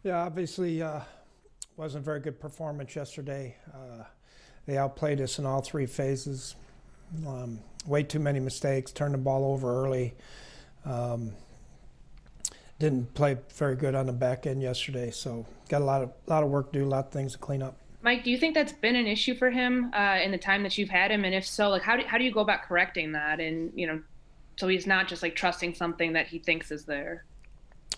Yeah, obviously wasn't a very good performance yesterday. They outplayed us in all three phases. Way too many mistakes, turned the ball over early. Didn't play very good on the back end yesterday, so got a lot of work to do, a lot of things to clean up. Mike, do you think that's been an issue for him in the time that you've had him? And if so, like how do you go about correcting that? And so he's not just like trusting something that he thinks is there.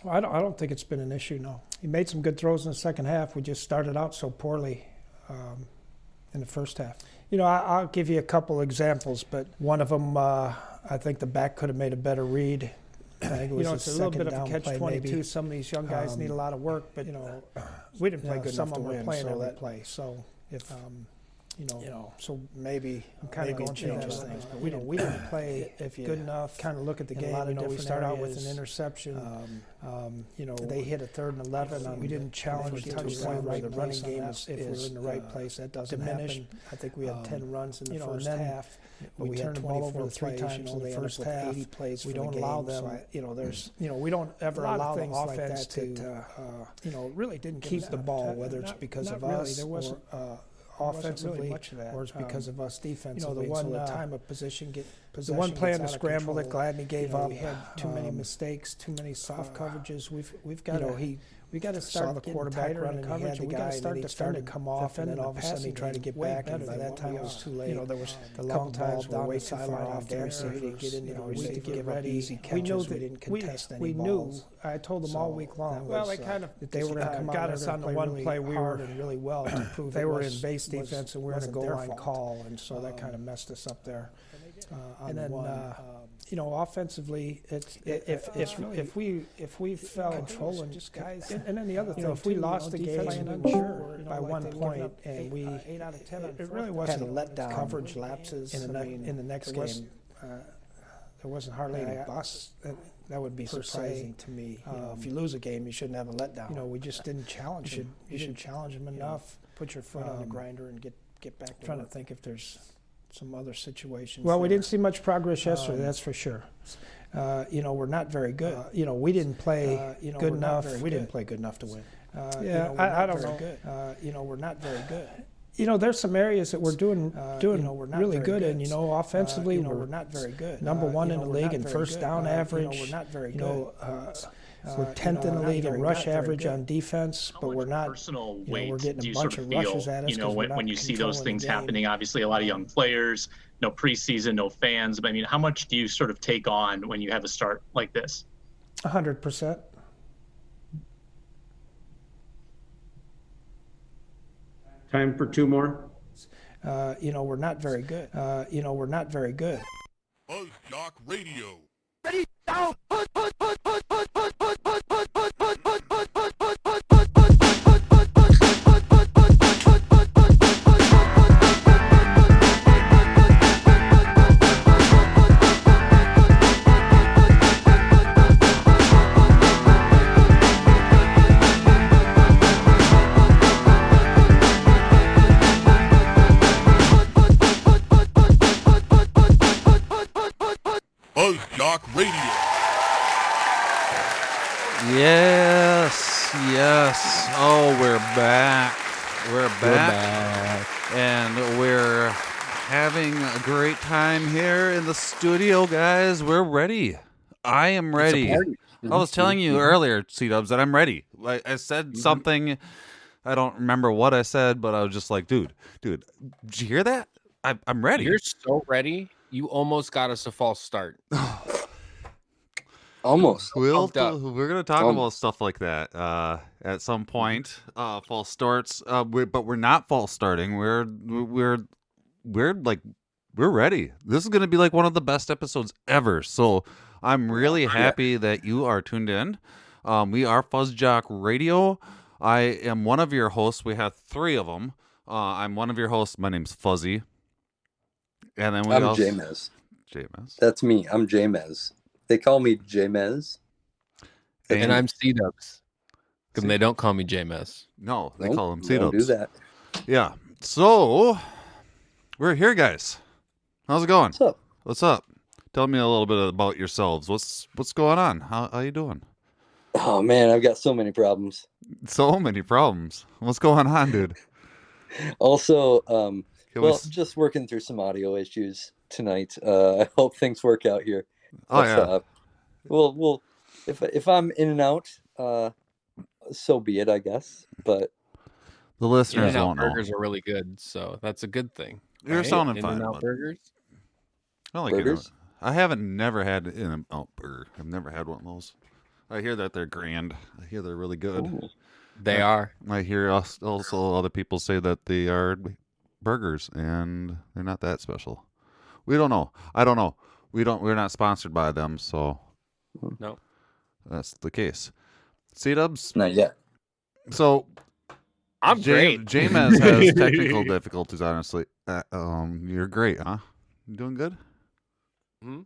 Well, I don't think it's been an issue. No, he made some good throws in the second half. We just started out so poorly in the first half. I'll give you a couple examples, but one of them, I think the back could have made a better read. I think it was it's a little bit of a catch-22. Some of these young guys need a lot of work, but we didn't play good enough to win. Playing every play, so if so maybe I'm kind of going changes things, but we didn't play good enough. Kind of look at the game. We start out with an interception. They hit a 3rd and 11. We didn't challenge the touchdown right. The running game if we're in the right place, that doesn't happen. I think we had 10 runs in the first half. But we turned the ball over 3 times in the first half. 80 plays we don't allow them. We don't ever allow the offense to really didn't keep the ball, whether it's because of us. There wasn't offensively, or it's because of us defensively. The one time of possession, the one play on the scramble that Gladney gave up. We had too many mistakes, too many soft coverages. We've got to. We got to start the quarterback running coverage. We got to start to come off, and then all of a sudden he tried to get back, and by that time it was too late. There was a couple times where way too far off there, so we didn't get into we didn't get ready. Easy catches. We didn't contest any balls. I told them all week long. Well, they kind of they were going to come got us on the one play we were and really well to prove they were in base defense and we were in a goal line call, and so that kind of messed us up there. And then offensively, if we fell controlling just guys, and then the other thing, if we lost the game by 1 point, and we 8 out of 10, it really wasn't a letdown. Coverage lapses in the next game. There wasn't hardly any busts. That would be surprising to me. If you lose a game, you shouldn't have a letdown. We just didn't challenge him. You should challenge him enough. Put your foot on the grinder and get back. Trying to think if there's some other situations. Well, we didn't see much progress yesterday, that's for sure. We're not very good. We didn't play good enough. We didn't play good enough to win. I don't know. We're not very good. There's some areas that we're doing really good in. Offensively, we're not very good. Number one in the league in first down average. We're not very good. We're 10th in the league in rush average on defense, but we're not. Personal weight we're getting do a you bunch sort of of rushes feel, at us. when you see those things happening? Obviously, a lot of young players, no preseason, no fans. But I mean, how much do you sort of take on when you have a start like this? 100%. Time for 2 more. We're not very good. We're not very good. FuzzJockRadio. Ready, now, FuzzJockRadio. Yes. Oh, we're back. We're back. And we're having a great time here in the studio, guys. We're ready. I am ready. I was telling you earlier, C-Dubs, that I'm ready. I said something. I don't remember what I said, but I was just like, dude, did you hear that? I'm ready. You're so ready. You almost got us a false start. Almost. We're going to talk about stuff like that at some point. False starts, but we're not false starting. We're ready. This is going to be like one of the best episodes ever. So I'm really happy that you are tuned in. We are FuzzJock Radio. I am one of your hosts. We have 3 of them. I'm one of your hosts. My name's Fuzzy. And then I'm Jamez. That's me. I'm Jamez. They call me Jamez. And I'm C-Dubs. Because they don't call me Jamez. No, they call him C-Dubs. Don't do that. Yeah. So, we're here, guys. How's it going? What's up? Tell me a little bit about yourselves. What's going on? How you doing? Oh man, I've got so many problems. So many problems. What's going on, dude? Also, just working through some audio issues tonight. I hope things work out here. Oh yeah. We'll if I'm in and out, so be it, I guess. But the listeners In-N-Out won't know. burgers are really good, so that's a good thing. You're sounding fine. In-N-Out burgers. I like burgers. I haven't never had an In-N-Out burger. I've never had one of those. I hear that they're grand. I hear they're really good. Ooh, they are. I hear also other people say that they are burgers and they're not that special. We don't know. I don't know. We're not sponsored by them, so no. That's the case. C-Dubs? Not yet. So I'm great. James has technical difficulties, honestly. You're great, huh? You doing good? Hmm?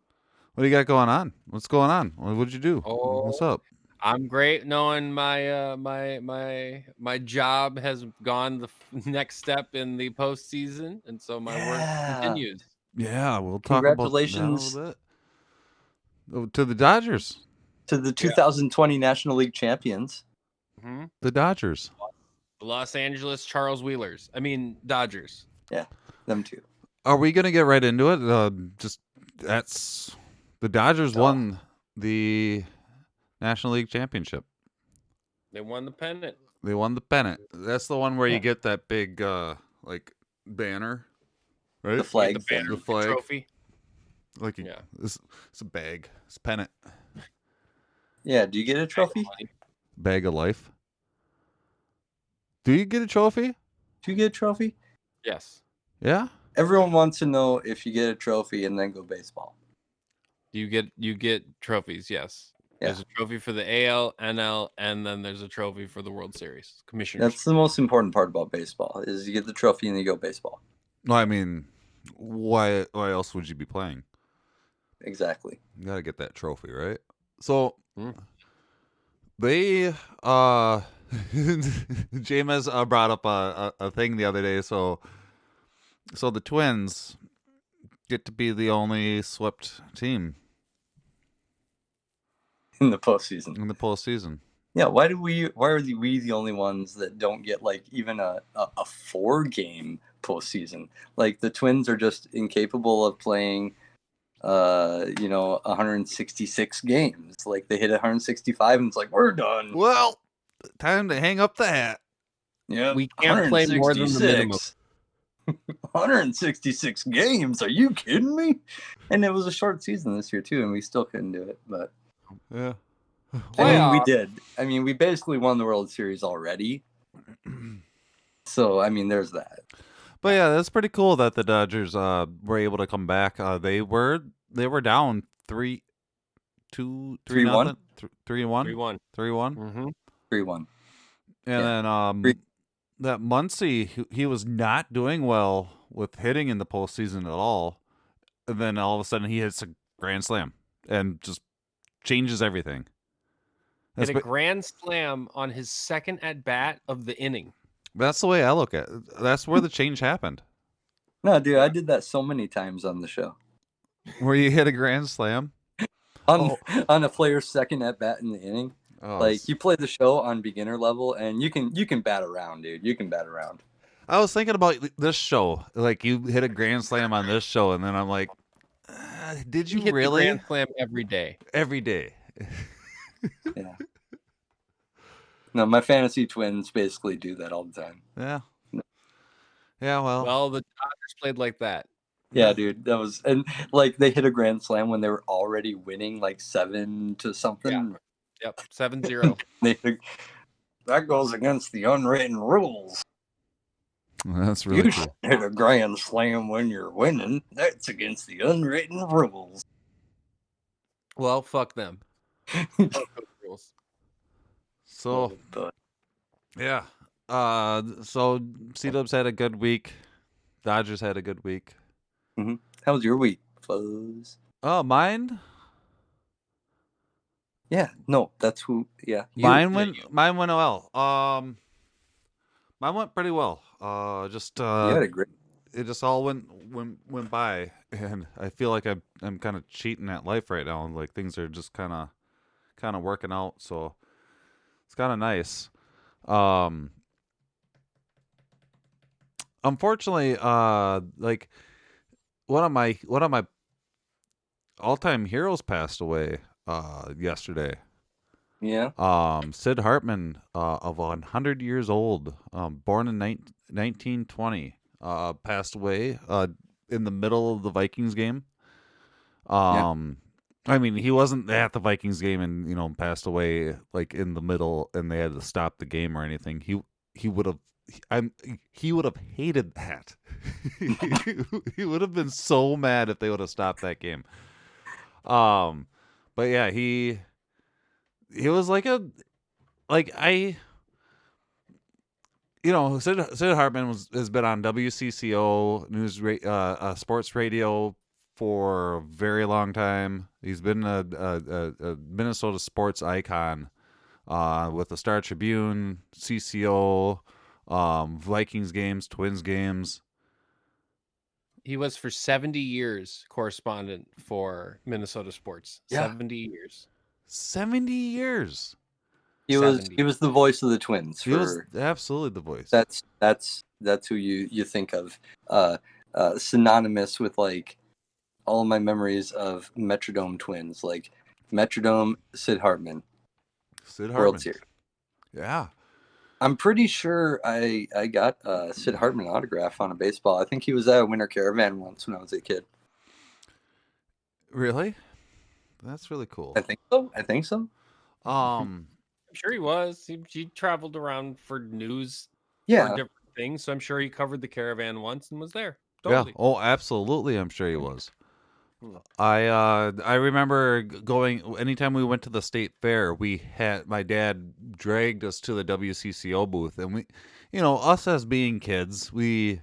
What do you got going on? What's going on? What'd you do? What's up? I'm great, knowing my my job has gone the next step in the postseason, and so my work continues. Yeah, we'll talk about that a little bit. Oh, to the Dodgers. To the 2020 National League champions. Mm-hmm. The Dodgers. The Los Angeles Dodgers. Yeah, them too. Are we going to get right into it? The Dodgers won the National League championship. They won the pennant. That's the one where you get that big banner, right? The flag. The banner, the flag. Trophy. It's a bag. It's a pennant. Yeah, do you get a trophy? Bag of life. Do you get a trophy? Do you get a trophy? Yes. Yeah? Everyone wants to know if you get a trophy and then go baseball. You get trophies, yes. Yeah. There's a trophy for the AL, NL, and then there's a trophy for the World Series. Commissioners. That's the most important part about baseball, is you get the trophy and you go baseball. No, I mean, why else would you be playing? Exactly. You got to get that trophy, right? So, they, James brought up a thing the other day. So the Twins get to be the only swept team in the postseason. Yeah, why are we the only ones that don't get like even a 4-game postseason? Like the Twins are just incapable of playing 166 games. Like they hit 165 and it's like, we're done. Well, time to hang up the hat. Yeah, we can't play more than the minimum. 166 games? Are you kidding me? And it was a short season this year too, and we still couldn't do it. But yeah, we did. I mean, we basically won the World Series already. So I mean, there's that. But yeah, that's pretty cool that the Dodgers were able to come back. They were down 3-1. 3-1. 3-1. 3-1. And then that Muncy, he was not doing well with hitting in the postseason at all. And then all of a sudden he hits a grand slam and just changes everything. Hit a grand slam on his second at bat of the inning. That's the way I look at it. That's where the change happened. No, dude, I did that so many times on the show. Where you hit a grand slam? On a player's second at bat in the inning. Oh, like you play the show on beginner level and you can bat around, dude. You can bat around. I was thinking about this show. Like you hit a grand slam on this show, and then I'm like, did you hit really? The grand slam every day. Every day. Yeah. No, my fantasy twins basically do that all the time. Yeah. Yeah, well, the Dodgers played like that. Yeah, dude, that was, and like they hit a grand slam when they were already winning like 7 to something. Yeah. Yep, 7-0. That goes against the unwritten rules. That's really cool. You hit a grand slam when you're winning. That's against the unwritten rules. Well, fuck them. Fuck those rules. So, yeah. So C-Dubs had a good week. Dodgers had a good week. Mm-hmm. How was your week, Fuzz? Oh, mine? Yeah, no, that's who. Yeah, mine went well. Mine went pretty well. Just you had a great. It just all went by, and I feel like I'm kind of cheating at life right now. Like things are just kind of working out. So It's kind of nice. Unfortunately, like one of my all-time heroes passed away yesterday. Yeah. Sid Hartman, of 100 years old, born in 1920, passed away in the middle of the Vikings game. I mean, he wasn't at the Vikings game and passed away like in the middle, and they had to stop the game or anything. He would have. He would have hated that. He would have been so mad if they would have stopped that game. But yeah, he was Sid Hartman has been on WCCO news sports radio for a very long time. He's been a Minnesota sports icon with the Star Tribune, CCO, Vikings games, Twins games. He was for 70 years correspondent for Minnesota sports. Yeah. 70 years. 70 years. He was the voice of the Twins. He was absolutely the voice. That's who you think of. Synonymous with like all of my memories of Metrodome Twins, like Metrodome, Sid Hartman. World Series. Yeah. I'm pretty sure I got a Sid Hartman autograph on a baseball. I think he was at a Winter Caravan once when I was a kid. Really? That's really cool. I think so. I'm sure he was. He traveled around for news for different things, so I'm sure he covered the Caravan once and was there. Totally. Yeah. Oh, absolutely. I'm sure he was. I remember going anytime we went to the state fair. My dad dragged us to the WCCO booth, and we us as being kids, we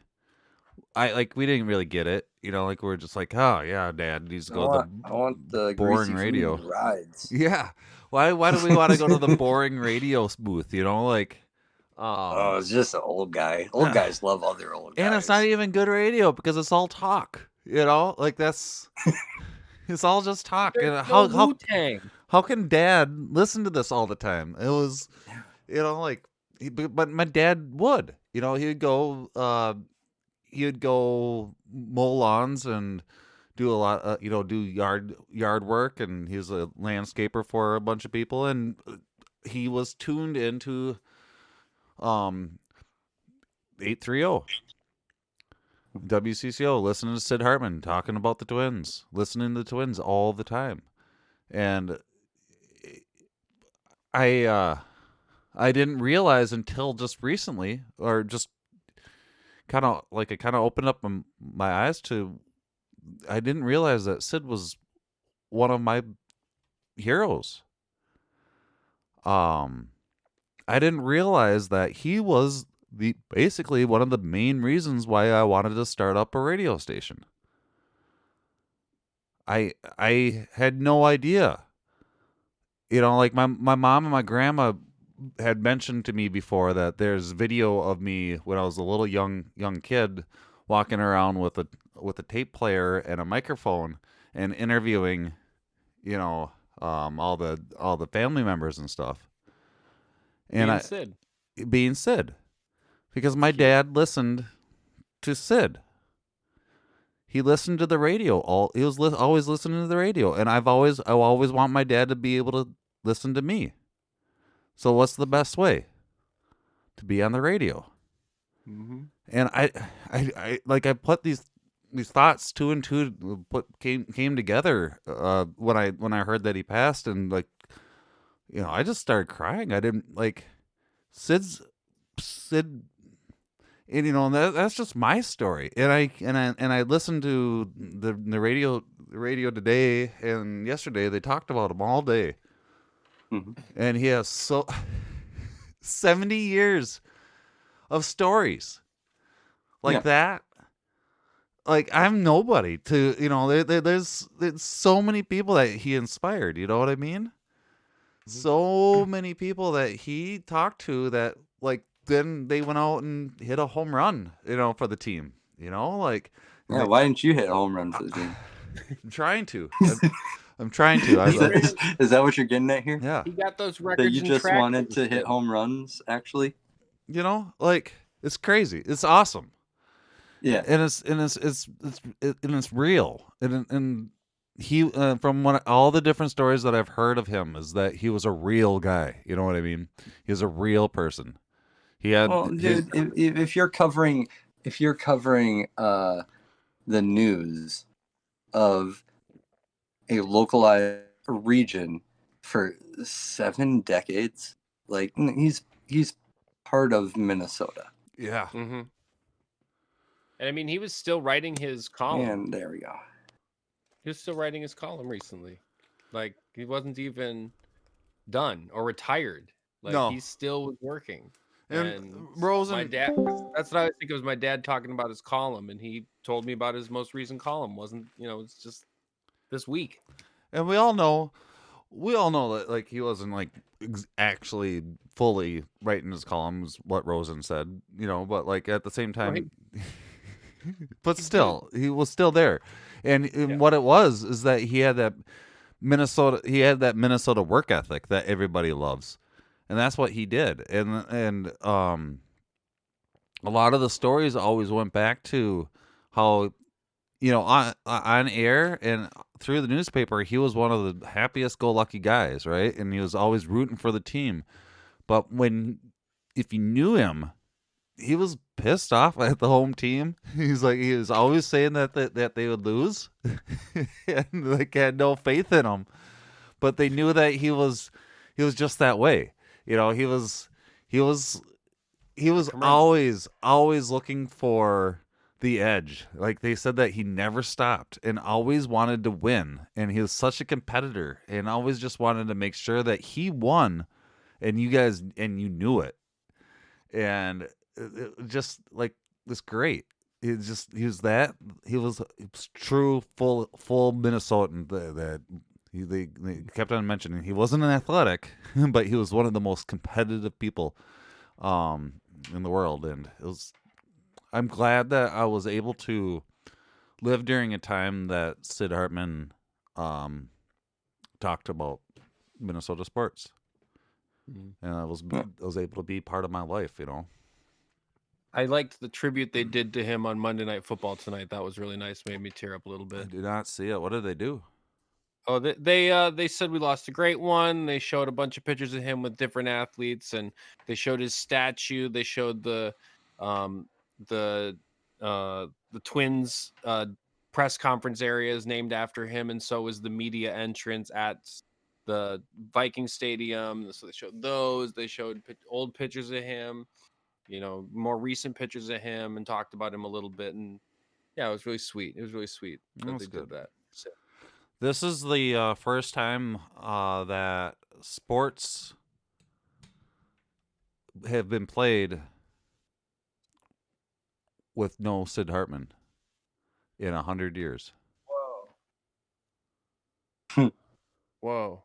didn't really get it. We're just like, oh yeah, Dad needs to go to I want the boring greasy radio food rides. Yeah. Why do we want to go to the boring radio booth? It's just an old guy. Old guys love other old guys. And it's not even good radio because it's all talk. That's it's all just talk. And how can Dad listen to this all the time? It was, but my dad would. He'd go mow lawns and do a lot. Do yard work, and he was a landscaper for a bunch of people, and he was tuned into 830. WCCO, listening to Sid Hartman talking about the Twins, listening to the Twins all the time. And I didn't realize until just recently, or just it kind of opened up my eyes to, I didn't realize that Sid was one of my heroes. I didn't realize that he was basically one of the main reasons why I wanted to start up a radio station. I had no idea. My mom and my grandma had mentioned to me before that there's video of me when I was a little young kid walking around with a tape player and a microphone and interviewing, all the family members and stuff. And being Sid. Because my dad listened to Sid. He listened to the radio. He was always listening to the radio, and I always want my dad to be able to listen to me. So what's the best way? To be on the radio. Mm-hmm. And I put these thoughts two and two came together when I heard that he passed, and I just started crying. I didn't Sid. And that's just my story. And I listened to the radio today and yesterday. They talked about him all day. Mm-hmm. And he has 70 years of stories that. I'm nobody to, there's so many people that he inspired. You know what I mean? So many people that he talked to that then they went out and hit a home run, for the team, why didn't you hit a home run for the team? I'm trying to. I'm trying to. Is that what you're getting at here? Yeah. He got those records. That you just track wanted to hit home runs, actually. You know, like it's crazy. It's awesome. Yeah, and it's real. And he from all the different stories that I've heard of him is that he was a real guy. You know what I mean? He was a real person. He had. Well, dude, if you're covering the news of a localized region for 7 decades, like he's part of Minnesota. Yeah. Mm-hmm. And I mean, he was still writing his column. And there we go. He was still writing his column recently. Like he wasn't even done or retired. Like No. he still was working. And Rosen, my dad. That's what I think. It was my dad talking about his column, and he told me about his most recent column. It's just this week. And we all know that like he wasn't like actually fully writing his columns. What Rosen said, but like at the same time, right. But still, he was still there. And what it was is that he had that Minnesota work ethic that everybody loves. And that's what he did. And a lot of the stories always went back to how, on air and through the newspaper, he was one of the happiest go lucky guys, right? And he was always rooting for the team. But if you knew him, he was pissed off at the home team. He was always saying that they would lose, and like had no faith in them. But they knew that he was just that way. He was always looking for the edge. Like they said that he never stopped and always wanted to win. And he was such a competitor and always just wanted to make sure that he won, and you knew it. And it just like was great. He was true full Minnesotan that they kept on mentioning. He wasn't an athletic, but he was one of the most competitive people in the world. And I'm glad that I was able to live during a time that Sid Hartman talked about Minnesota sports. And I was able to be part of my life, I liked the tribute they did to him on Monday Night Football tonight. That was really nice. Made me tear up a little bit. I did not see it. What did they do? Oh, they said we lost a great one. They showed a bunch of pictures of him with different athletes, and they showed his statue. They showed the Twins press conference areas named after him, and so was the media entrance at the Viking Stadium. So they showed those. They showed old pictures of him, more recent pictures of him, and talked about him a little bit. And yeah, it was really sweet. It was really sweet that they did that. So. This is the first time that sports have been played with no Sid Hartman in 100 years. Whoa. Whoa.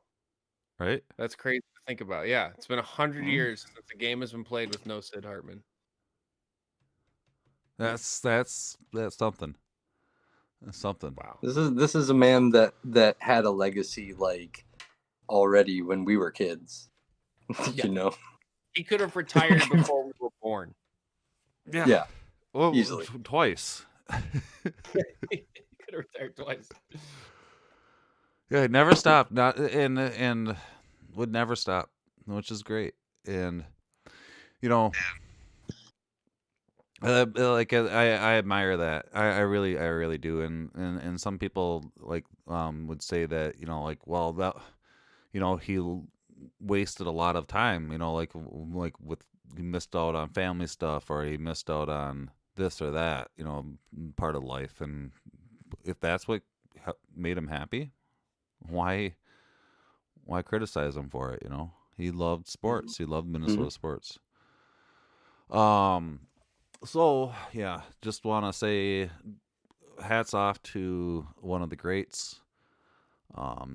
Right? That's crazy to think about. Yeah, it's been 100 years since the game has been played with no Sid Hartman. That's something. That's something. Wow. This is a man that had a legacy like already when we were kids. He could have retired before we were born. Yeah. Well, easily. Twice. He could have retired twice. Yeah, it never stopped. Not and would never stop, which is great. And I admire that. I really do. And some people would say that he wasted a lot of time. He missed out on family stuff, or he missed out on this or that. Part of life. And if that's what made him happy, why criticize him for it? He loved sports. He loved Minnesota sports. So yeah, just want to say hats off to one of the greats,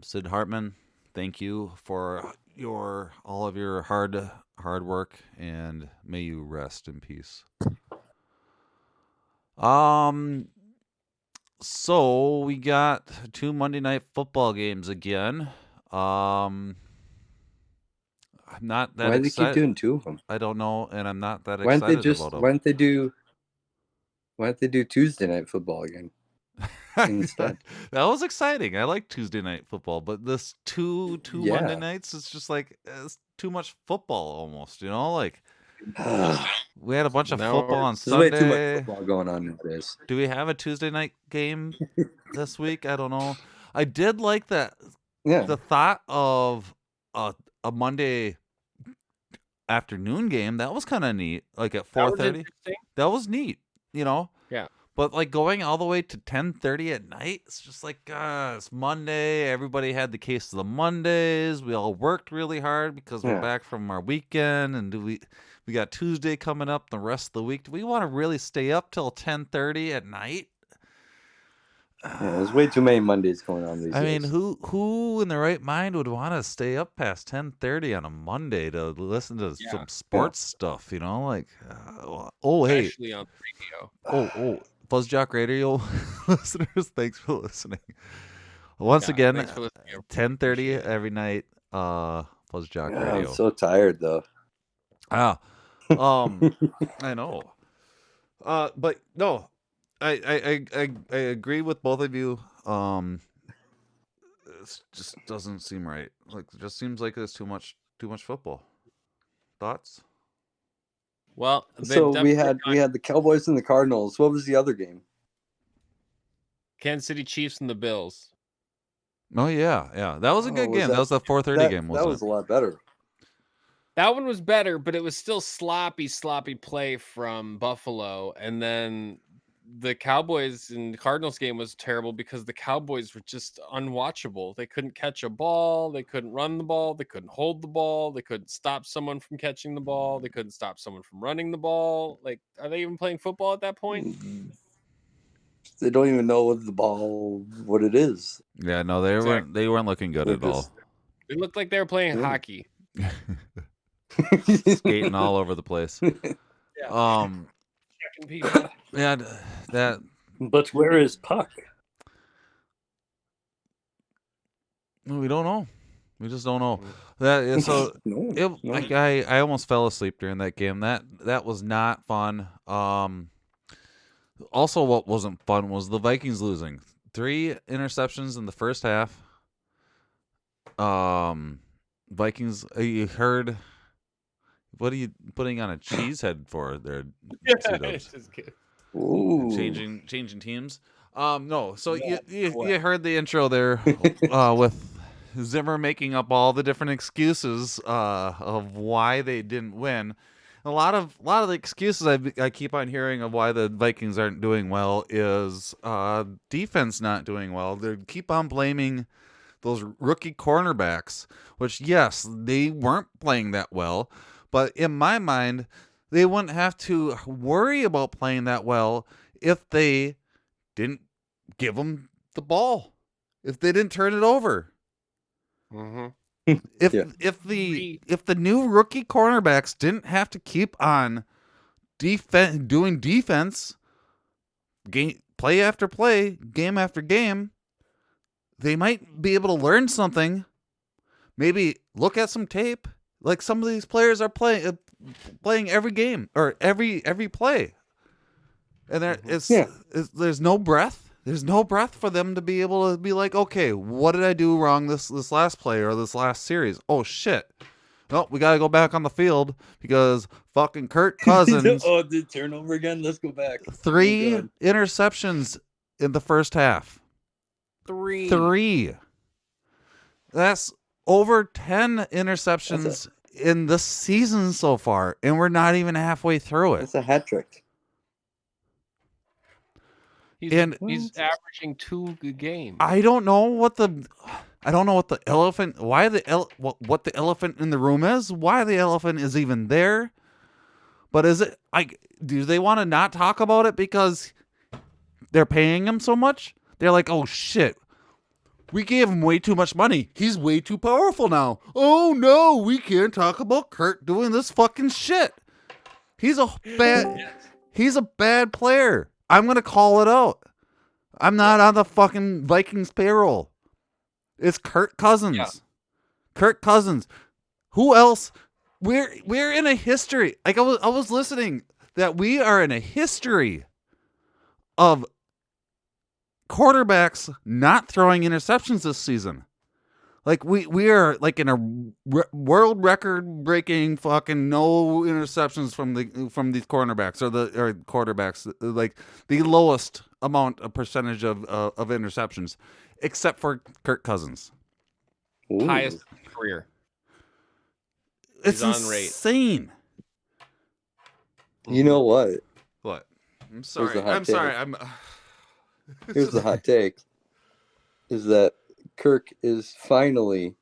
Sid Hartman. Thank you for all of your hard work, and may you rest in peace. So we got 2 Monday Night Football games again. I'm not that Why do they excited. keep doing 2 of them? I don't know, and I'm not that Why excited don't about them. Why don't they do Tuesday Night Football again instead? That was exciting. I like Tuesday Night Football, but this two Monday nights, it's just like it's too much football almost. Like we had a bunch of football on Sunday. There's way too much football going on nowadays. Do we have a Tuesday night game this week? I don't know. I did like that. Yeah. The thought of a Monday afternoon game, that was kind of neat. Like at 4:30. That was neat. Yeah. But like going all the way to 10:30 at night, it's just like it's Monday. Everybody had the case of the Mondays. We all worked really hard because we're back from our weekend, and we got Tuesday coming up. The rest of the week, do we want to really stay up till 10:30 at night? There's way too many Mondays going on these days. I mean, who in their right mind would want to stay up past 10:30 on a Monday to listen to some sports stuff? Hey, especially on the radio. FuzzJockRadio listeners, thanks for listening. Once again, 10:30 every night. FuzzJockRadio. I'm so tired though. I know. But no, I agree with both of you. It just doesn't seem right. Like, it just seems like there's too much football. Thoughts? Well, so we had the Cowboys and the Cardinals. What was the other game? Kansas City Chiefs and the Bills. Oh yeah, that was a good game. That was the 4:30 game. That was a lot better. That one was better, but it was still sloppy play from Buffalo. And then the Cowboys and Cardinals game was terrible because the Cowboys were just unwatchable. They couldn't catch a ball. They couldn't run the ball. They couldn't hold the ball. They couldn't stop someone from catching the ball. They couldn't stop someone from running the ball. Like, are they even playing football at that point? They don't even know what it is. Yeah, no, they weren't looking good at all. They looked like they were playing hockey. Skating all over the place. Checking people. Yeah, that. But where is Puck? We don't know. We just don't know. That so. Like I almost fell asleep during that game. That was not fun. Also, what wasn't fun was the Vikings losing 3 interceptions in the first half. Vikings. You heard. What are you putting on a cheese head for there? Ooh. Changing teams. No. So you heard the intro there with Zimmer making up all the different excuses of why they didn't win. A lot of the excuses I keep on hearing of why the Vikings aren't doing well is defense not doing well. They keep on blaming those rookie cornerbacks, which yes, they weren't playing that well. But in my mind, they wouldn't have to worry about playing that well if they didn't give them the ball, if they didn't turn it over. Mm-hmm. If the new rookie cornerbacks didn't have to keep on doing defense, play after play, game after game, they might be able to learn something. Maybe look at some tape. Like some of these players are playing every game or every play, and there's no breath. There's no breath for them to be able to be like, okay, what did I do wrong this last play or this last series? Oh shit! No, we got to go back on the field because fucking Kirk Cousins. Oh, did turnover again? Let's go back. 3 interceptions in the first half. 3. That's over 10 interceptions in this season so far, and we're not even halfway through it. It's a hat trick. He's averaging 2 a game. I don't know what the elephant. What the elephant in the room is? Why the elephant is even there? But is it do they want to not talk about it because they're paying him so much? They're like, oh shit. We gave him way too much money. He's way too powerful now. Oh no, we can't talk about Kurt doing this fucking shit. He's a bad player. I'm going to call it out. I'm not on the fucking Vikings payroll. It's Kirk Cousins. Yeah. Kirk Cousins. Who else? We're in a history. Like I was listening that we are in a history of quarterbacks not throwing interceptions this season. Like we are like in a world record breaking fucking no interceptions from these cornerbacks or quarterbacks, like the lowest amount of percentage of interceptions, except for Kirk Cousins. Ooh. Highest career. It's He's on rate. insane. You know what? What? I'm Here's sorry. the hot I'm take. sorry. Here's the hot take: is that Kirk is finally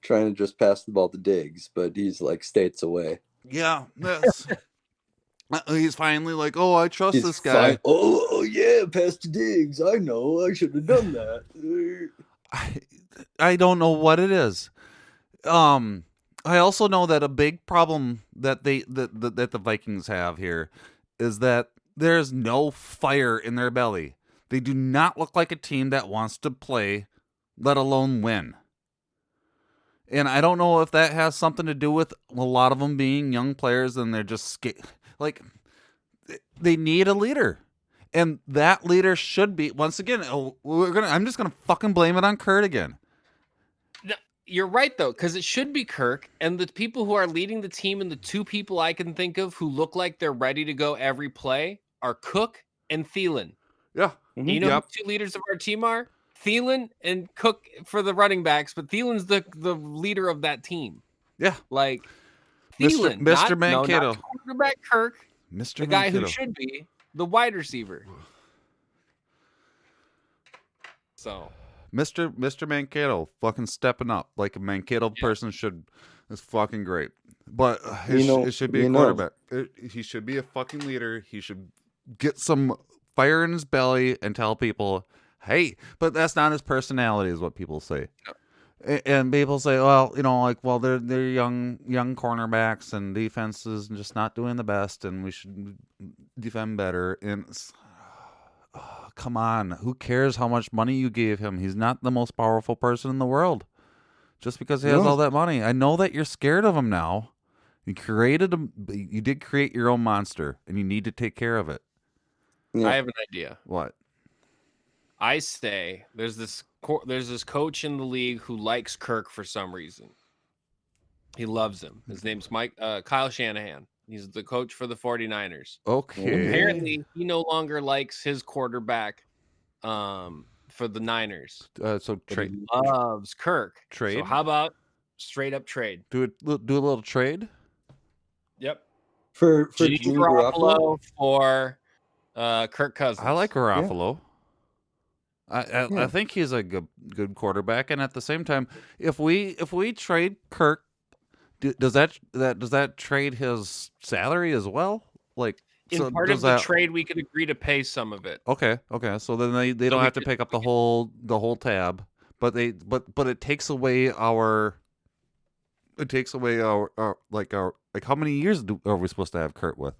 trying to just pass the ball to Diggs, but he's like states away. Yeah, that's. He's finally like, oh, I trust this guy. Oh yeah, pass to Diggs. I know. I should have done that. I don't know what it is. I also know that a big problem that that the Vikings have here is that there's no fire in their belly. They do not look like a team that wants to play, let alone win. And I don't know if that has something to do with a lot of them being young players and they're just like they need a leader. And that leader should be, once again, I'm just going to fucking blame it on Kurt again. You're right, though, because it should be Kirk, and the people who are leading the team and the two people I can think of who look like they're ready to go every play are Cook and Thielen. Yeah. Mm-hmm. You know who the two leaders of our team are? Thielen and Cook for the running backs, but Thielen's the leader of that team. Yeah. Like, Thielen. Mr. Mankato. Not quarterback Kirk, Mr. the guy Mankato. who should be the wide receiver. So... Mr. Mankato fucking stepping up like a Mankato person should is fucking great. But it should be a quarterback. He should be a fucking leader. He should get some fire in his belly and tell people, hey, but that's not his personality is what people say. No. And people say, well, they're young cornerbacks and defense is just not doing the best and we should defend better. And come on, who cares how much money you gave him? He's not the most powerful person in the world. Just because he has all that money. I know that you're scared of him now. You did create your own monster, and you need to take care of it. Yeah. I have an idea. What? I say there's this coach in the league who likes Kirk for some reason. He loves him. His name's Kyle Shanahan. He's the coach for the 49ers. Okay. Apparently, he no longer likes his quarterback for the Niners. So trade. He loves Kirk. Trade. So how about straight up trade? Do a little trade. Yep. For Jimmy Garoppolo for Kirk Cousins. I like Garoppolo. Yeah. I think he's a good quarterback, and at the same time, if we trade Kirk. Does that trade his salary as well? Like in part of the trade, we could agree to pay some of it. Okay. So then they don't have to pick up the whole tab, but it takes away our how many years are we supposed to have Kurt with?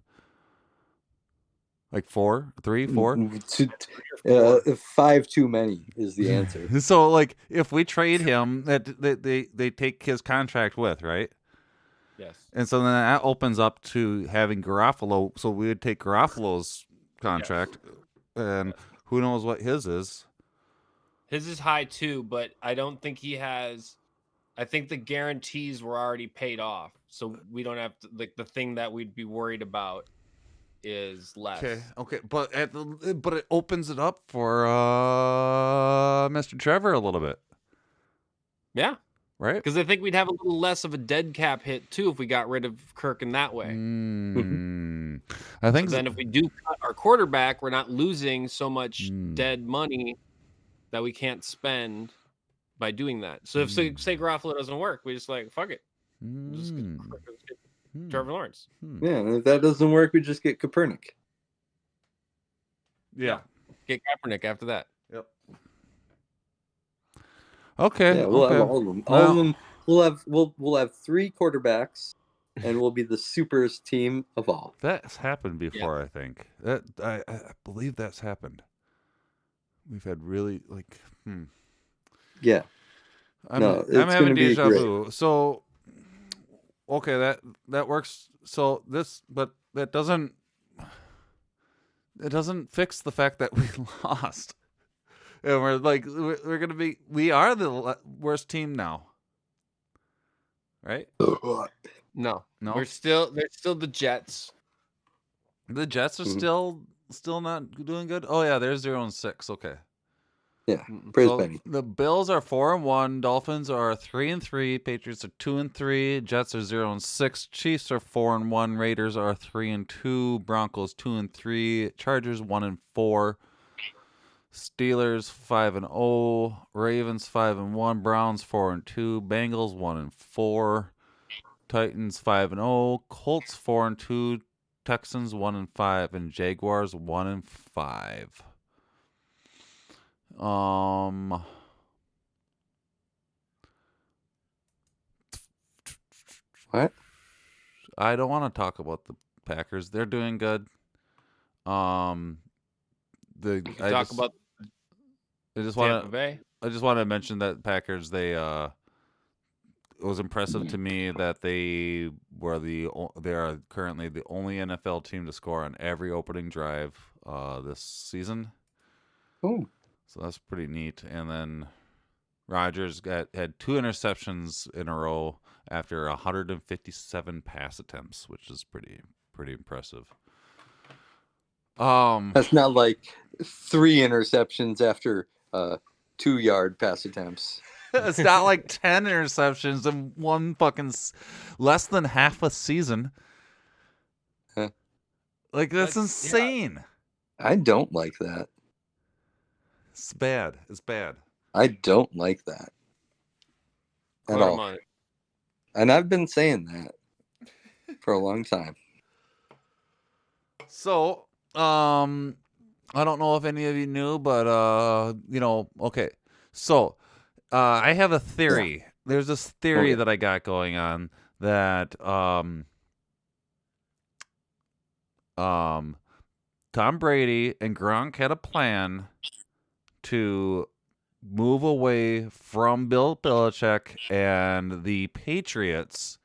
Like 4, 3, 4? 5 too many is the answer. So like if we trade him, they take his contract with, right? Yes. And so then that opens up to having Garoppolo. So we would take Garoppolo's contract, and who knows what his is. His is high too, but I don't think he has. I think the guarantees were already paid off, so we don't have to. Like the thing that we'd be worried about is less. Okay, but it opens it up for Mr. Trevor a little bit. Yeah. Right? Because I think we'd have a little less of a dead cap hit, too, if we got rid of Kirk in that way. I think then if we do cut our quarterback, we're not losing so much dead money that we can't spend by doing that. So if, say Garoppolo doesn't work, we just like, fuck it. Just get Trevor Lawrence. Yeah, and if that doesn't work, we just get Kaepernick. Yeah. Get Kaepernick after that. Yep. Okay. Yeah, we'll have all of them. All of them. We'll have 3 quarterbacks, and we'll be the supers team of all. That's happened before, I think. I believe that's happened. We've had really Yeah. I'm it's having gonna be deja great. vu. So okay, that works. So but that doesn't fix the fact that we lost. And we're gonna be, we are the worst team now, right? No, No? they're still the Jets. The Jets are still not doing good. Oh yeah, they're 0-6. Okay. Yeah. Praise So Benny. the Bills are 4-1. Dolphins are 3-3. Patriots are 2-3. Jets are 0-6. Chiefs are 4-1. Raiders are 3-2. Broncos 2-3. Chargers 1-4. Steelers 5-0. Ravens 5-1. Browns 4-2. Bengals 1-4. Titans 5-0. Colts 4-2. Texans 1-5, and Jaguars 1-5. What? I don't want to talk about the Packers. They're doing good. I just want to mention that Packers, it was impressive to me that they are currently the only NFL team to score on every opening drive this season. Oh. So that's pretty neat. And then Rodgers had 2 interceptions in a row after 157 pass attempts, which is pretty impressive. That's not like 3 interceptions after 2-yard pass attempts. It's not like 10 interceptions in one fucking less than half a season. Huh. Like, that's insane. I don't like that. It's bad. I don't like that at all. And I've been saying that for a long time. So, I don't know if any of you knew, but okay. So, I have a theory. Yeah. There's this theory that I got going on that Tom Brady and Gronk had a plan to move away from Bill Belichick and the Patriots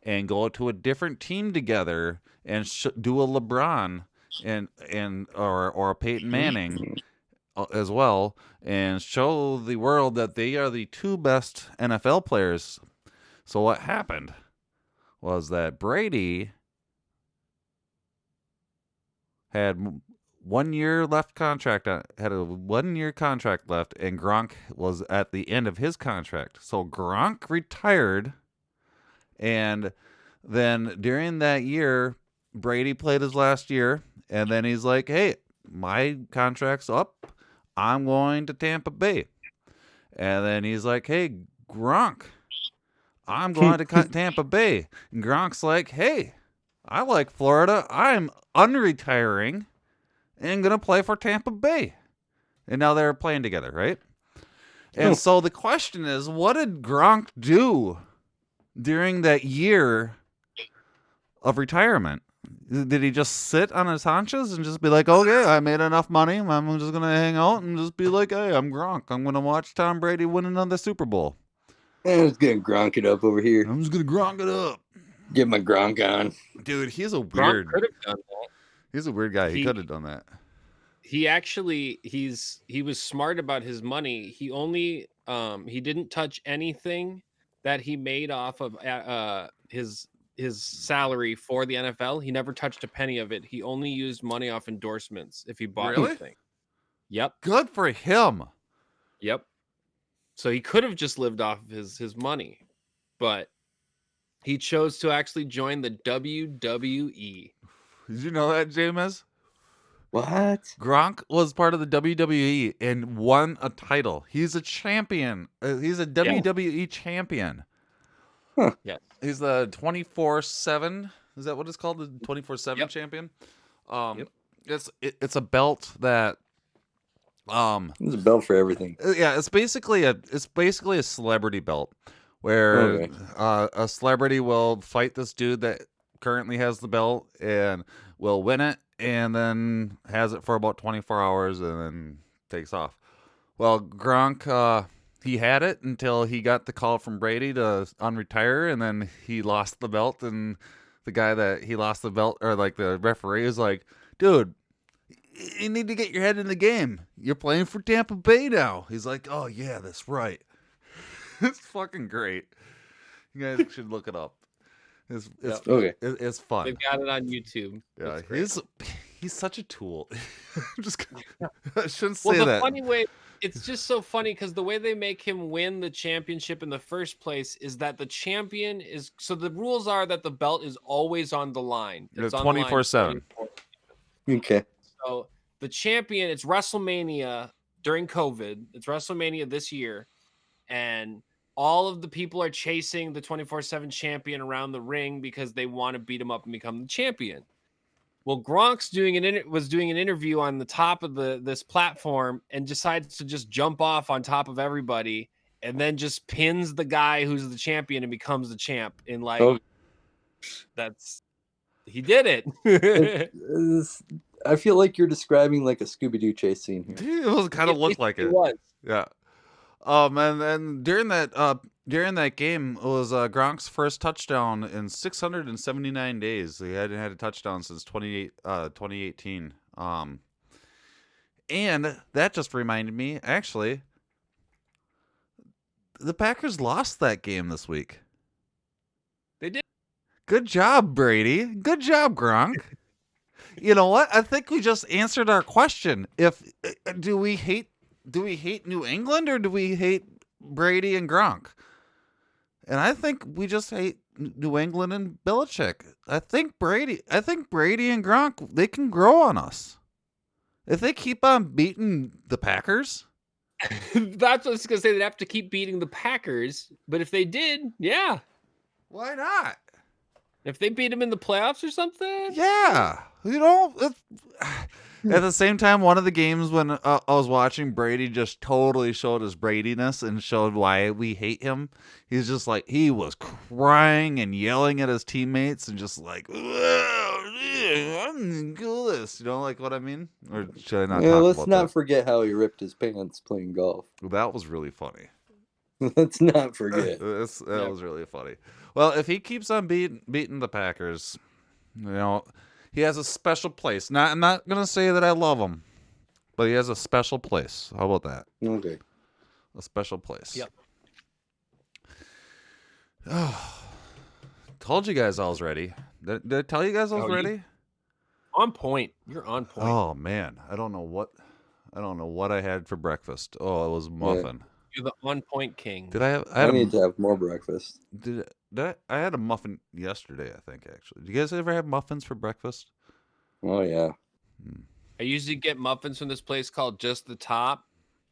and go to a different team together and do a LeBron or a Peyton Manning as well, and show the world that they are the 2 best NFL players. So what happened was that Brady had 1 year left contract, had a 1 year contract left, and Gronk was at the end of his contract. So Gronk retired, and then during that year, Brady played his last year, and then he's like, hey, my contract's up. I'm going to Tampa Bay. And then he's like, hey, Gronk, I'm going to Tampa Bay. And Gronk's like, hey, I like Florida. I'm unretiring and going to play for Tampa Bay. And now they're playing together, right? And so the question is, what did Gronk do during that year of retirement? Did he just sit on his haunches and just be like, okay, I made enough money. I'm just going to hang out and just be like, hey, I'm Gronk. I'm going to watch Tom Brady win another Super Bowl. I'm just going to Gronk it up over here. I'm just going to Gronk it up. Get my Gronk on. Dude, he's a weird... Gronk could have done that. He's a weird guy. He could have done that. He actually, he was smart about his money. He only, he didn't touch anything that he made off of his salary for the NFL. He never touched a penny of it. He only used money off endorsements if he bought anything. Yep. Good for him. Yep. So he could have just lived off of his money, but he chose to actually join the WWE. Did you know that, James? What? Gronk was part of the WWE and won a title. He's a champion. He's a WWE champion. Huh. Yeah. He's the 24/7. Is that what it's called? The 24/7 champion. Yep. It's a belt that. It's a belt for everything. Yeah, it's basically a celebrity belt where a celebrity will fight this dude that currently has the belt and will win it, and then has it for about 24 hours and then takes off. Well, Gronk, he had it until he got the call from Brady to unretire, and then he lost the belt, and the guy that he lost the belt, or like the referee, is like, dude, you need to get your head in the game. You're playing for Tampa Bay now. He's like, oh yeah, that's right. It's fucking great. You guys should look it up. It's fun. They've got it on YouTube. Yeah, he's such a tool. I shouldn't say the that. Funny way, it's just so funny because the way they make him win the championship in the first place is that the champion is. So the rules are that the belt is always on the line. It's 24/7. Okay. So the champion, it's WrestleMania during COVID. It's WrestleMania this year, and all of the people are chasing the 24/7 champion around the ring because they want to beat him up and become the champion. Well, Gronk's was doing an interview on the top of this platform and decides to just jump off on top of everybody and then just pins the guy who's the champion and becomes the champ. In like, he did it. I feel like you're describing like a Scooby-Doo chase scene here. It kind of looked like it. It was. Yeah. And during that game, it was Gronk's first touchdown in 679 days. He hadn't had a touchdown since 2018. And that just reminded me, actually, the Packers lost that game this week. They did. Good job, Brady. Good job, Gronk. You know what? I think we just answered our question. Do we hate New England or do we hate Brady and Gronk? And I think we just hate New England and Belichick. I think Brady and Gronk, they can grow on us. If they keep on beating the Packers. That's what I was going to say. They'd have to keep beating the Packers. But if they did, yeah. Why not? If they beat them in the playoffs or something? Yeah. You know, at the same time, one of the games when I was watching, Brady just totally showed his Bradiness and showed why we hate him. He's just like, he was crying and yelling at his teammates and just like, I'm gonna kill this. You know, like what I mean? Or should I not talk let's about not that? forget how he ripped his pants playing golf. That was really funny. Let's not forget. That was really funny. Well, if he keeps on beating the Packers, you know, he has a special place. I'm not going to say that I love him, but he has a special place. How about that? Okay. A special place. Yep. Told you guys I was ready. Did I tell you guys I was ready? On point. You're on point. Oh, man. I don't know what I had for breakfast. Oh, it was muffin. Yeah. You're the on point king. Did I have? I need to have more breakfast. I had a muffin yesterday, I think, actually. Do you guys ever have muffins for breakfast? Oh, yeah. I usually get muffins from this place called Just the Top,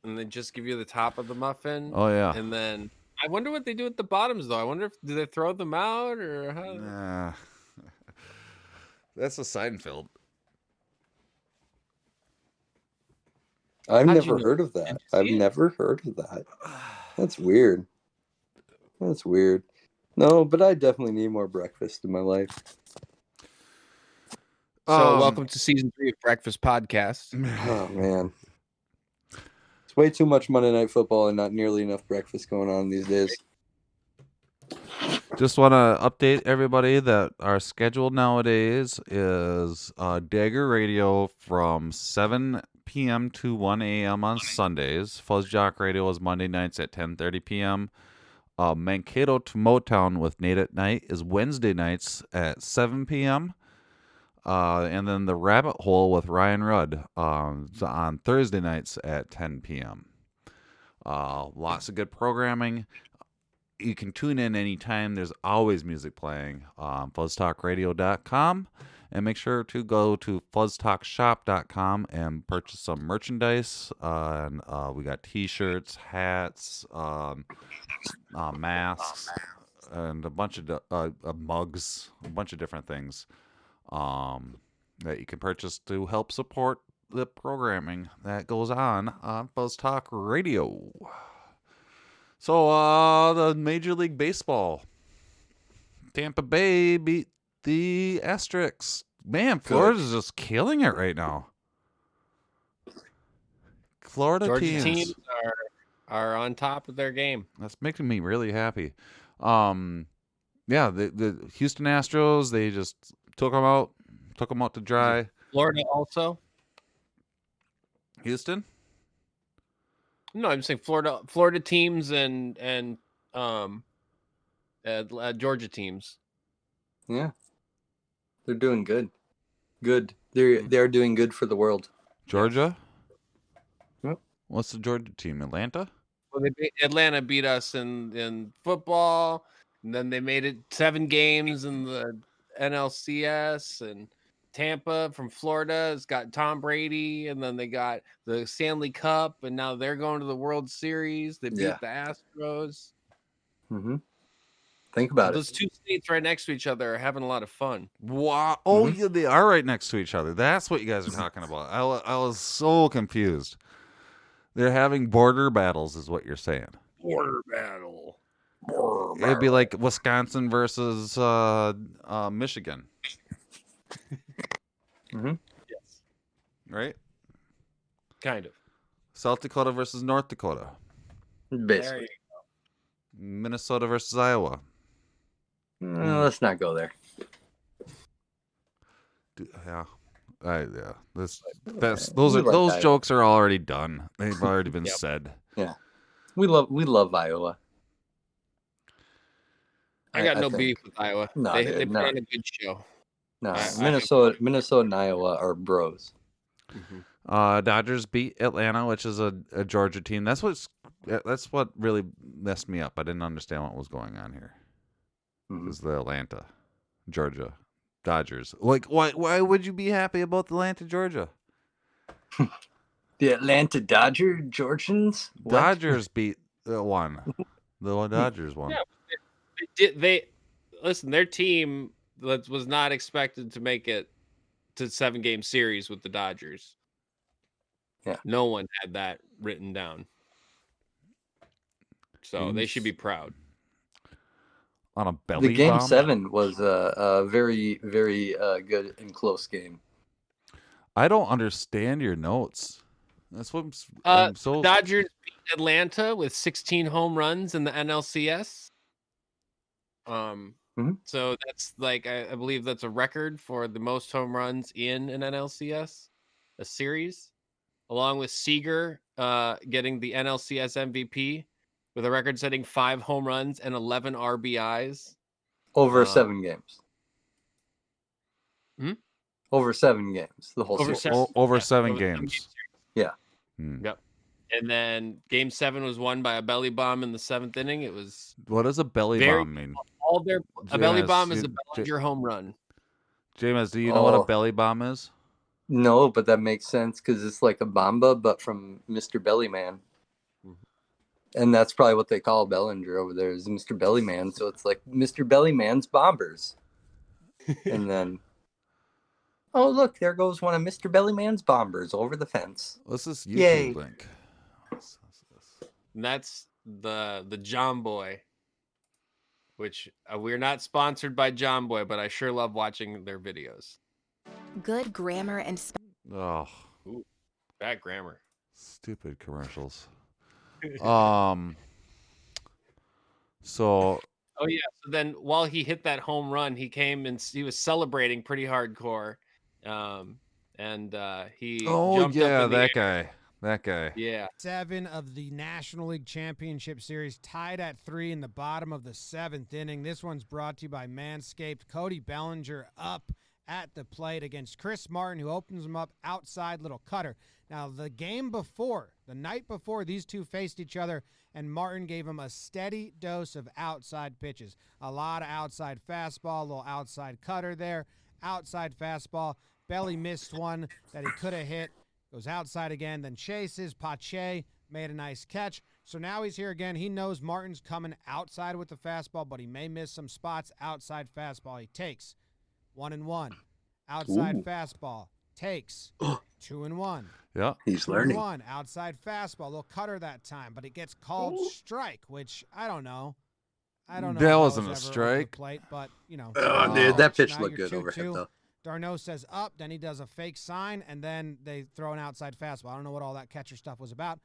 and they just give you the top of the muffin. Oh, yeah. And then I wonder what they do with the bottoms, though. I wonder do they throw them out or how? Nah. That's a Seinfeld. I've never heard of that. I've never heard of that. That's weird. That's weird. No, but I definitely need more breakfast in my life. So welcome to season 3 of Breakfast Podcast. Oh, man. It's way too much Monday Night Football and not nearly enough breakfast going on these days. Just want to update everybody that our schedule nowadays is Dagger Radio from 7 p.m. to 1 a.m. on Sundays. FuzzJockRadio is Monday nights at 10:30 p.m. Mankato to Motown with Nate at Night is Wednesday nights at 7 p.m. And then The Rabbit Hole with Ryan Rudd on Thursday nights at 10 p.m. Lots of good programming. You can tune in anytime. There's always music playing on FuzzTalkRadio.com. And make sure to go to FuzzTalkShop.com and purchase some merchandise. And we got T-shirts, hats, masks, and a bunch of mugs, a bunch of different things that you can purchase to help support the programming that goes on Fuzz Talk Radio. So the Major League Baseball, Tampa Bay beat the Asterix. Man, Florida's just killing it right now. Florida Georgia teams are on top of their game. That's making me really happy. Yeah, the Houston Astros, they just took them out to dry. Florida also. Houston? No, I'm saying Florida teams and Georgia teams. Yeah, they're doing good. Good. They're doing good for the world. Georgia? Yep. What's the Georgia team? Atlanta? Well, Atlanta beat us in football, and then they made it 7 games in the NLCS, and Tampa from Florida has got Tom Brady, and then they got the Stanley Cup, and now they're going to the World Series. They beat the Astros. Mm-hmm. Think about Those two states right next to each other are having a lot of fun. Wow. Oh, yeah, they are right next to each other. That's what you guys are talking about. I was so confused. They're having border battles, is what you're saying. Border battle. It'd be like Wisconsin versus Michigan. Mm-hmm. Yes. Right? Kind of. South Dakota versus North Dakota. Basically. Minnesota versus Iowa. Let's not go there. Yeah. Those jokes are already done. They've already been said. Yeah. We love Iowa. I got no beef with Iowa. No, they put on a good show. No, Minnesota and Iowa are bros. Mm-hmm. Dodgers beat Atlanta, which is a Georgia team. That's what really messed me up. I didn't understand what was going on here. It was the Atlanta, Georgia, Dodgers. Like, why would you be happy about the Atlanta, Georgia? The Atlanta Georgians? What? Dodgers beat one. The Dodgers won. Yeah, they listen. Their team was not expected to make it to 7-game series with the Dodgers. Yeah, no one had that written down, so they should be proud. On a belly the game bomb? 7 was a very, very good and close game. I don't understand your notes. That's what I'm so. Dodgers beat Atlanta with 16 home runs in the NLCS. So that's like I believe that's a record for the most home runs in an NLCS, a series, along with Seager getting the NLCS MVP with a record-setting 5 home runs and 11 RBIs over 7 games. Over 7 games, the whole series. Over 7 games. Yeah. Yep. And then Game 7 was won by a belly bomb in the 7th inning. It was. What does a belly bomb mean? A belly bomb is a Bellinger home run. James, do you know what a belly bomb is? No, but that makes sense because it's like a Bamba, but from Mr. Bellyman. And that's probably what they call Bellinger over there is Mr. Bellyman. So it's like Mr. Bellyman's bombers. And then, oh, look, there goes one of Mr. Bellyman's bombers over the fence. What's this YouTube link? And that's the John Boy, which we're not sponsored by John Boy, but I sure love watching their videos. Good grammar and Ooh, bad grammar. Stupid commercials. So. Oh yeah. So then, while he hit that home run, he came and he was celebrating pretty hardcore, and he. Oh jumped yeah, up in the that guy. Yeah. 7 of the National League Championship Series, tied at 3 in the bottom of the 7th inning. This one's brought to you by Manscaped. Cody Bellinger up at the plate against Chris Martin, who opens him up outside, little cutter. Now, the night before, these two faced each other, and Martin gave him a steady dose of outside pitches. A lot of outside fastball, a little outside cutter there, outside fastball. Belly missed one that he could have hit. Goes outside again, then chases. Pache made a nice catch. So now he's here again. He knows Martin's coming outside with the fastball, but he may miss some spots. Outside fastball he takes. 1-1. Outside fastball takes. 2-1. Yeah, he's learning. 1 outside fastball, a little cutter that time, but it gets called strike, which I don't know. That wasn't a strike. Plate, but you know. Oh, dude, that pitch looked good over him though. Darno says up, then he does a fake sign, and then they throw an outside fastball. I don't know what all that catcher stuff was about.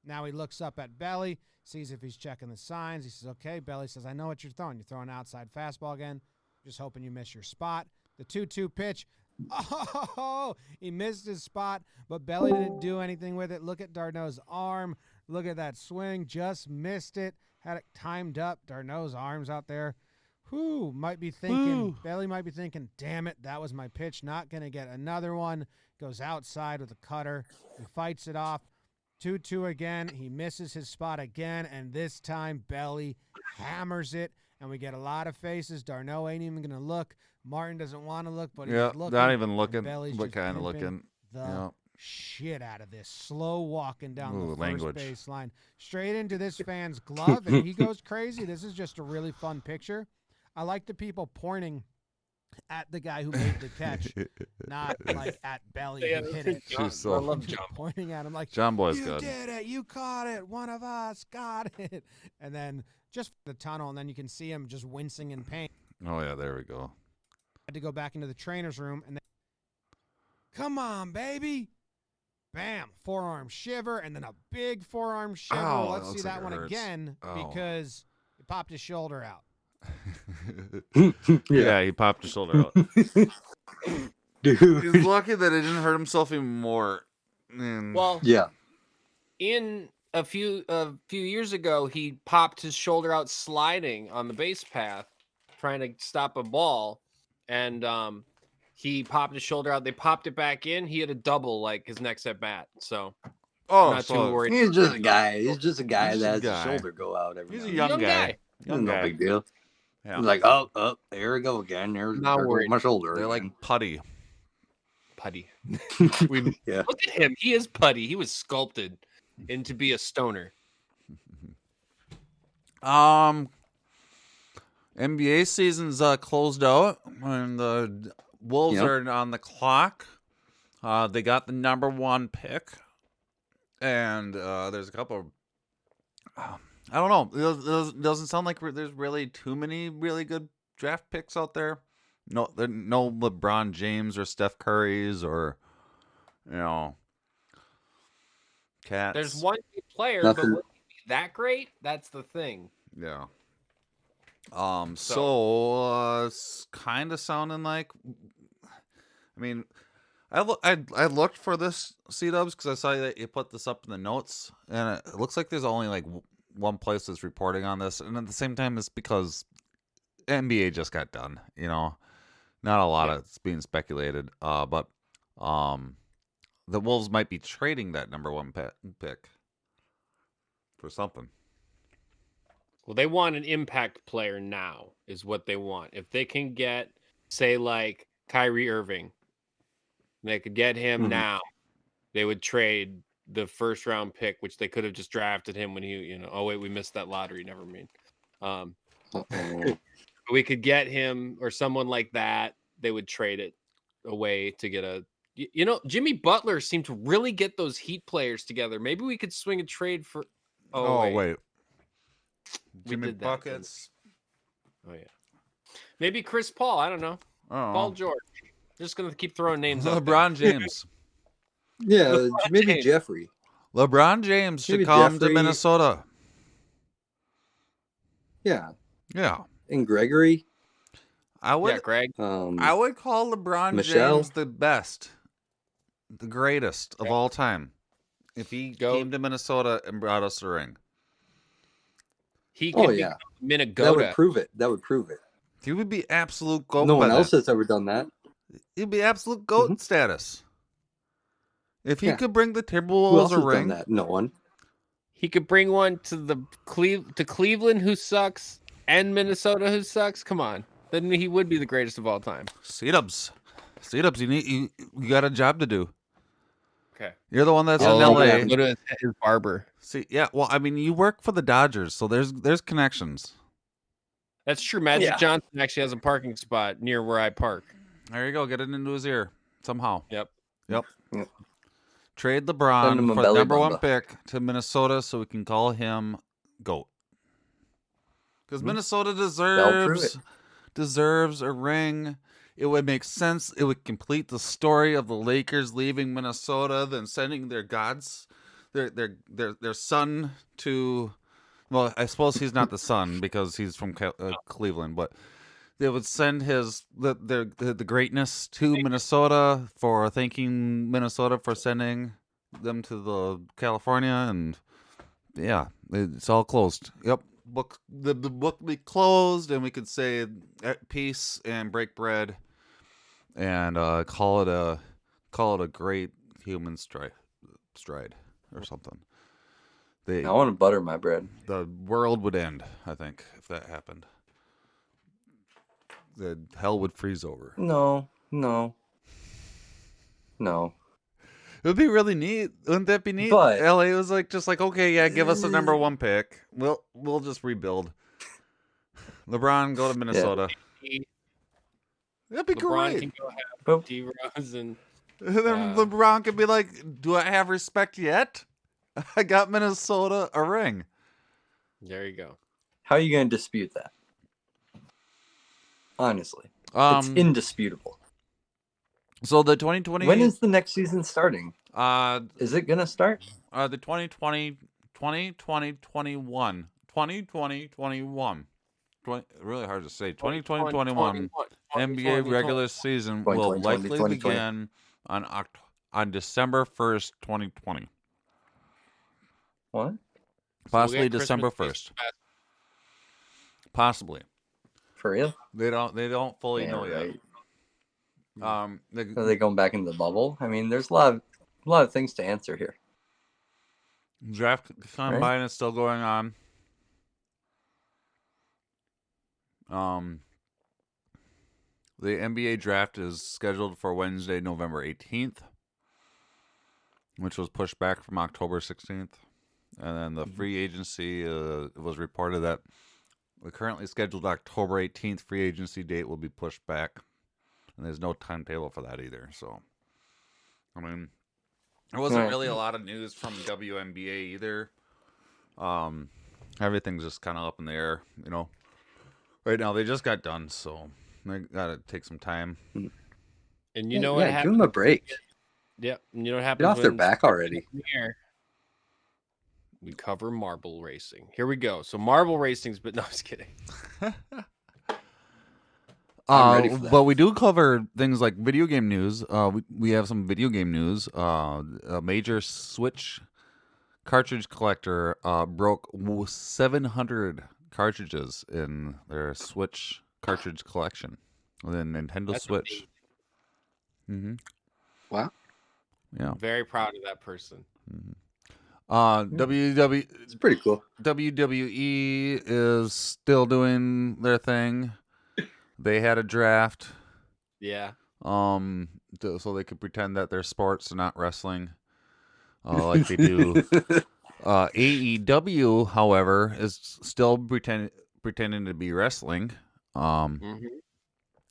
Now he looks up at Belly, sees if he's checking the signs. He says, okay. Belly says, I know what you're throwing. You're throwing an outside fastball again. Just hoping you miss your spot. The 2-2 pitch. Oh, he missed his spot, but Belly didn't do anything with it. Look at Darno's arm. Look at that swing. Just missed it. Had it timed up. Darno's arms out there. Who might be thinking, Belly might be thinking, damn it, that was my pitch. Not going to get another one. Goes outside with a cutter. He fights it off. 2-2 again. He misses his spot again, and this time Belly hammers it, and we get a lot of faces. Darno ain't even going to look. Martin doesn't want to look, but he's looking. Not even looking. Belly's What just kind of pimping looking? Shit out of this. Slow walking down the language. first base line. Straight into this fan's glove, and he goes crazy. This is just a really fun picture. I like the people pointing at the guy who made the catch, not like at Belly who hit it. I love John. Pointing at him like, John Boy's you good. did it. You caught it. One of us got it. And then just the tunnel, and then you can see him just wincing in pain. Oh, yeah, there we go. Had to go back into the trainer's room, and then, come on, baby. Bam, forearm shiver, and then a big forearm shiver. Ow, Let's see looks like that it one hurts. again because he popped his shoulder out. Yeah, he popped his shoulder out. Dude. He's lucky that it didn't hurt himself even more. Well, in a few years ago, he popped his shoulder out sliding on the base path, trying to stop a ball, and he popped his shoulder out. They popped it back in. He had a double like his next at bat. So, not too worried. He's just a guy. He's just a guy He's that a has guy. his shoulder go out every He's now a and young Young guy. guy. Young no guy. big deal. Yeah. He's like, oh, there we go again. There's Not worried. my shoulder. They're again. like putty. Putty. Yeah. Look at him. He is putty. He was sculpted into be a stoner. NBA season's closed out, and the Wolves are on the clock. They got the number 1 pick, and there's a couple. I don't know. It doesn't sound like there's really too many really good draft picks out there. No, there no LeBron James or Steph Curry's or cats. There's one good player, Nothing. but would he be that great? That's the thing. Yeah. So it's kind of sounding like. I mean, I looked for this C-Dubs because I saw that you put this up in the notes, and it looks like there's only like one place that's reporting on this, and at the same time, it's because NBA just got done. Not a lot of it's being speculated. But the Wolves might be trading that number 1 pick for something. Well, they want an impact player now, is what they want. If they can get, say, like Kyrie Irving, they could get him now, they would trade the first round pick, which they could have just drafted him when he, oh wait, we missed that lottery. Never mind. We could get him or someone like that. They would trade it away to get a, Jimmy Butler seemed to really get those Heat players together. Maybe we could swing a trade for. Oh wait. We Jimmy did that, Buckets. Oh yeah. Maybe Chris Paul. I don't know. Paul George. Just gonna keep throwing names. LeBron James. Yeah, maybe James. Jeffrey. LeBron James should Maybe come to Jeffrey. Minnesota. Yeah, Yeah. and Gregory. I would. Yeah, Greg. I would call LeBron Michelle. James the best, the greatest of all time, if he came to Minnesota and brought us a ring. He could be That Minnesota. would prove it. That would prove it. He would be absolute goat. No one by else then. has ever done that. He'd be absolute goat status. If he Yeah. could bring the Who Timberwolves else a has ring, done that? No one. He could bring one to the Cleveland, who sucks, and Minnesota, who sucks. Come on, then he would be the greatest of all time. C-Dubs, you got a job to do. Okay, You're the one that's in Oh, LA. yeah, go to his barber. See, yeah. Well, I mean, you work for the Dodgers, so there's connections. That's true. Magic Johnson actually has a parking spot near where I park. There you go. Get it into his ear somehow. Yep. Trade Send him LeBron a for the belly number 1 bumper. pick to Minnesota so we can call him GOAT. Because Minnesota They'll prove deserves a ring. It would make sense. It would complete the story of the Lakers leaving Minnesota, then sending their their son to. Well, I suppose he's not the son because he's from Cleveland, but they would send the greatness to Minnesota for thanking Minnesota for sending them to the California, and yeah, it's all closed. Yep. The book will be closed, and we could say peace and break bread, and call it a great human stride or something. I want to butter my bread. The world would end, I think, if that happened. The hell would freeze over. No. It would be really neat. Wouldn't that be neat? But LA was just like, okay, yeah, give us the number 1 pick. We'll just rebuild. LeBron, go to Minnesota. Yeah. That'd be LeBron great. can go have D-Rose and then LeBron could be like, do I have respect yet? I got Minnesota a ring. There you go. How are you going to dispute that? Honestly, it's indisputable. So the 2020. When is the next season starting? Is it gonna start? The 2020, 21. Really hard to say. 2020-21 NBA regular season will likely begin on December 1st, 2020. What? Possibly December 1st. Possibly. For real? They don't fully know yet. Are they going back into the bubble? I mean, there's a lot of things to answer here. Draft combine is still going on. The NBA draft is scheduled for Wednesday, November 18th, which was pushed back from October 16th. And then the free agency was reported that the currently scheduled October 18th free agency date will be pushed back. And there's no timetable for that either. So, I mean, there wasn't really a lot of news from WNBA either. Everything's just kind of up in the air, you know. Right now, they just got done, so they got to take some time. And you know what happens? Give them a break. Yep. And you know what happens? Get off their back already. We cover marble racing. Here we go. So marble racing's, but no, I was kidding. But we do cover things like video game news. We have some video game news. A major Switch cartridge collector broke 700 cartridges in their Switch cartridge collection. The Nintendo Switch. Wow. Yeah. Very proud of that person. It's pretty cool. WWE is still doing their thing. They had a draft. Yeah. So they could pretend that they're sports and not wrestling, like they do. AEW, however, is still pretending to be wrestling. And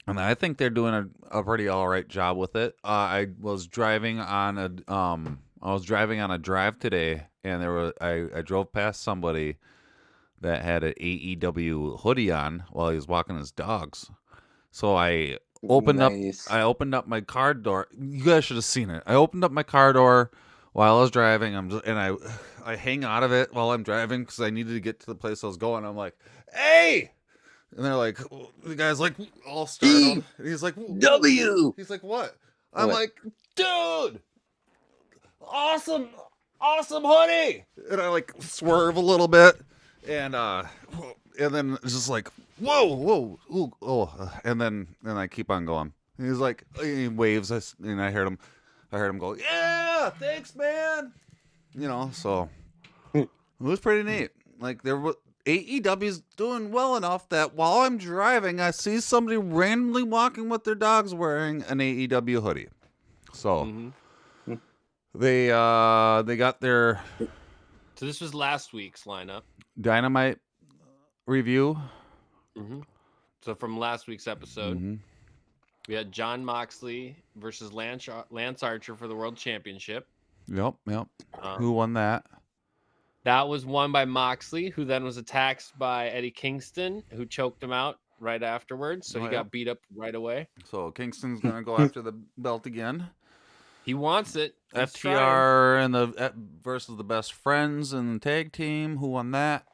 I think they're doing a pretty all right job with it. I was driving on a drive today, and I drove past somebody that had an AEW hoodie on while he was walking his dogs. So I opened up my car door. You guys should have seen it. I opened up my car door while I was driving. I hang out of it while I'm driving because I needed to get to the place I was going. I'm like, hey! And they're like, the guy's like all startled. And he's like, W! He's like, what? I'm like, dude! Awesome hoodie! And I like swerve a little bit. And then it's just like, whoa, ooh, oh, and then I keep on going. And he's like, he waves, and I heard him go, yeah, thanks, man. You know, so it was pretty neat. Like AEW's doing well enough that while I'm driving, I see somebody randomly walking with their dogs wearing an AEW hoodie. So they got their. So this was last week's lineup. Dynamite review. So from last week's episode, we had John Moxley versus Lance Archer for the World Championship. Yep. Who won that? That was won by Moxley, who then was attacked by Eddie Kingston, who choked him out right afterwards, so he got beat up right away. So Kingston's gonna go after the belt again. He wants it. He's FTR and the versus the Best Friends and the tag team. Who won that?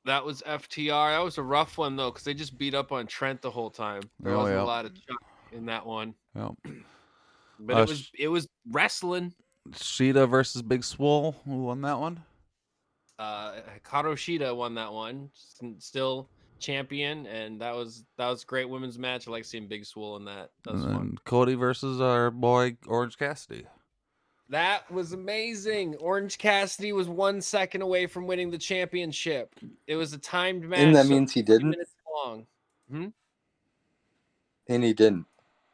That was FTR. That was a rough one though, because they just beat up on Trent the whole time. There wasn't a lot of chuck in that one. Yeah. But it was wrestling. Shida versus Big Swole. Who won that one? Hikaru Shida won that one. Still champion, and that was a great women's match. I like seeing Big Swole in that. That was fun. Cody versus our boy Orange Cassidy. That was amazing. Orange Cassidy was 1 second away from winning the championship. It was a timed match. And that means he didn't? 3 minutes long. And he didn't.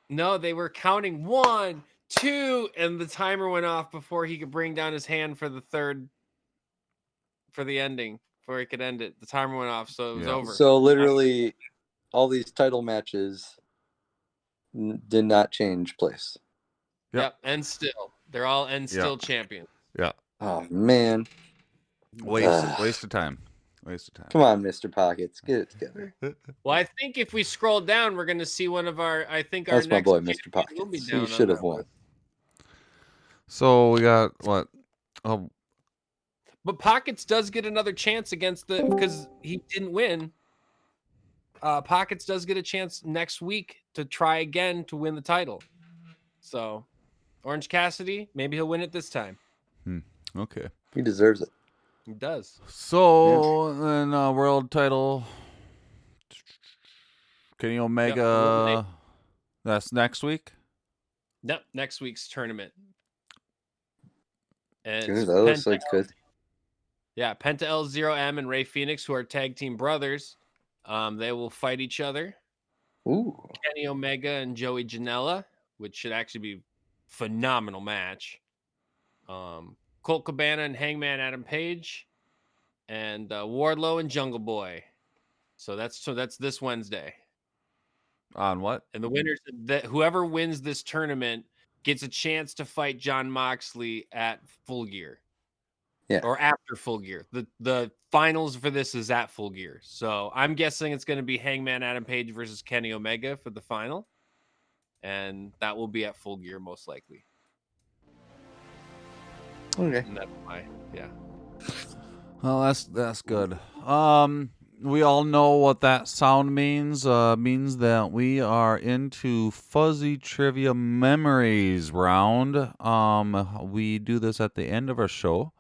No, they were counting 1, 2, and the timer went off before he could bring down his hand for the ending, before he could end it. The timer went off, so it was over. So literally, all these title matches did not change place. Yep, and still. They're all still champions. Yeah. Oh, man. Waste of time. Waste of time. Come on, Mr. Pockets. Get it together. Well, I think if we scroll down, we're going to see one of our, That's my boy, Mr. Pockets. He should have won. So we got what? But Pockets does get another chance because he didn't win. Pockets does get a chance next week to try again to win the title. So, Orange Cassidy, maybe he'll win it this time. Okay. He deserves it. He does. So, then world title, Kenny Omega, that's next week? Yep, next week's tournament. And Dude, that looks like good. Yeah, Penta L0M and Ray Phoenix, who are tag team brothers, they will fight each other. Ooh. Kenny Omega and Joey Janela, which should actually be a phenomenal match. Colt Cabana and Hangman Adam Page, and Wardlow and Jungle Boy. So that's this Wednesday. On what? And the winners, whoever wins this tournament gets a chance to fight Jon Moxley at Full Gear. Yeah. Or after Full Gear. The finals for this is at Full Gear. So I'm guessing it's going to be Hangman Adam Page versus Kenny Omega for the final. And that will be at Full Gear most likely. Okay. And that's Well, that's good. We all know what that sound means. Means that we are into Fuzzy Trivia Memories round. We do this at the end of our show,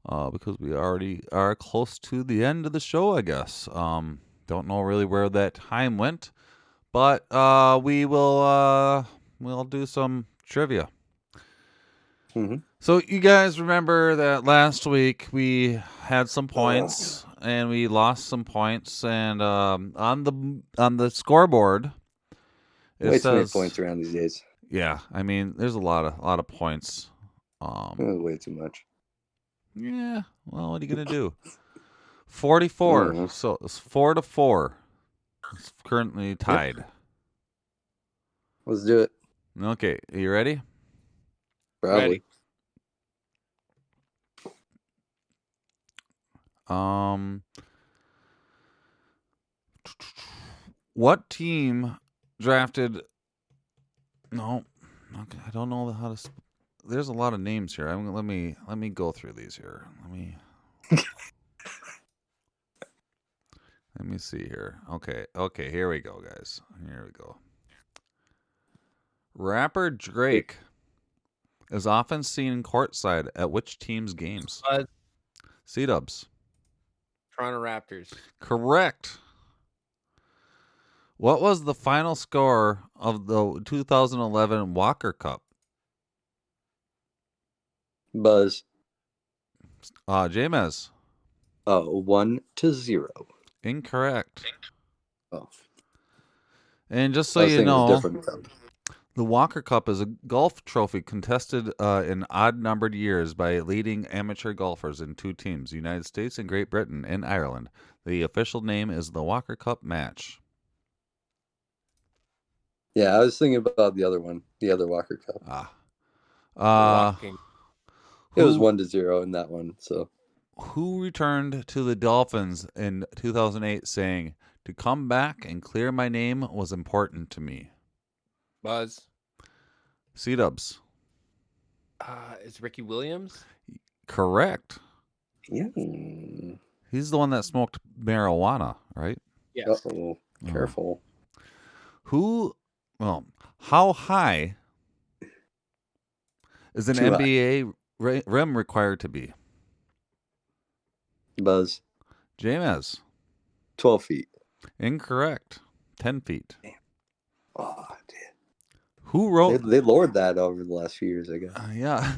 because we already are close to the end of the show, I guess. Don't know really where that time went, but we'll do some trivia. Mm-hmm. So you guys remember that last week we had some points and we lost some points, and on the scoreboard it way too many says points around these days. Yeah, I mean there's a lot of points. Way too much. Yeah. Well, what are you gonna do? 44. Mm-hmm. So it's 4-4. It's currently tied. Yep. Let's do it. Okay, are you ready? Probably. Ready. What team drafted? No, okay, I don't know how to. There's a lot of names here. Let me go through these here. Let me see here. Okay, here we go, guys. Here we go. Rapper Drake is often seen courtside at which team's games? C-Dubs. Toronto Raptors. Correct. What was the final score of the 2011 Walker Cup? Buzz. James. 1-0. Incorrect. Oh. And just so I was you thinking of a know, different cup. the Walker Cup is a golf trophy contested in odd-numbered years by leading amateur golfers in two teams, the United States and Great Britain and Ireland. The official name is the Walker Cup match. Yeah, I was thinking about the other one, the other Walker Cup. It was 1-0 in that one. So, who returned to the Dolphins in 2008 saying, To come back and clear my name was important to me. Buzz. C-Dubs. Is Ricky Williams? Correct. Yeah. He's the one that smoked marijuana, right? Yes. Uh-oh. Careful. How high is an Too high. NBA rim required to be? Buzz. James. 12 feet. Incorrect. 10 feet. Oh, dude. Who wrote... They lowered that over the last few years, I guess. Yeah.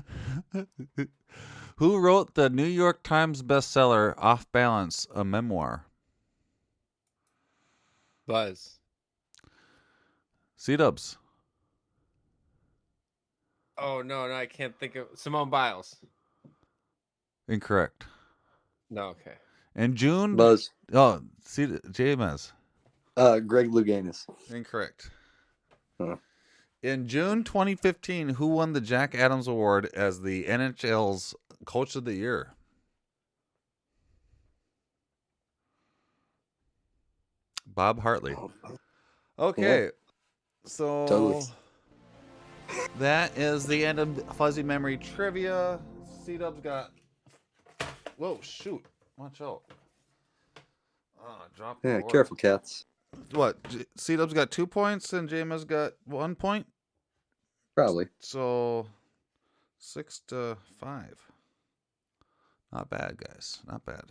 Who wrote the New York Times bestseller, Off Balance, a memoir? Buzz. C-Dubs. Oh, no, I can't think of... Simone Biles. Incorrect. No, okay. In June... Buzz. Oh, James. Greg Louganis. Incorrect. Huh. In June 2015, who won the Jack Adams Award as the NHL's Coach of the Year? Bob Hartley. Okay. Yeah. So Totally. that is the end of Fuzzy Memory Trivia. C-Dub's got... Whoa, shoot. Watch out. Drop the Yeah, board. careful, cats. What? C-Dub's got 2 points and James got 1 point? Probably. So 6-5. Not bad, guys. Not bad.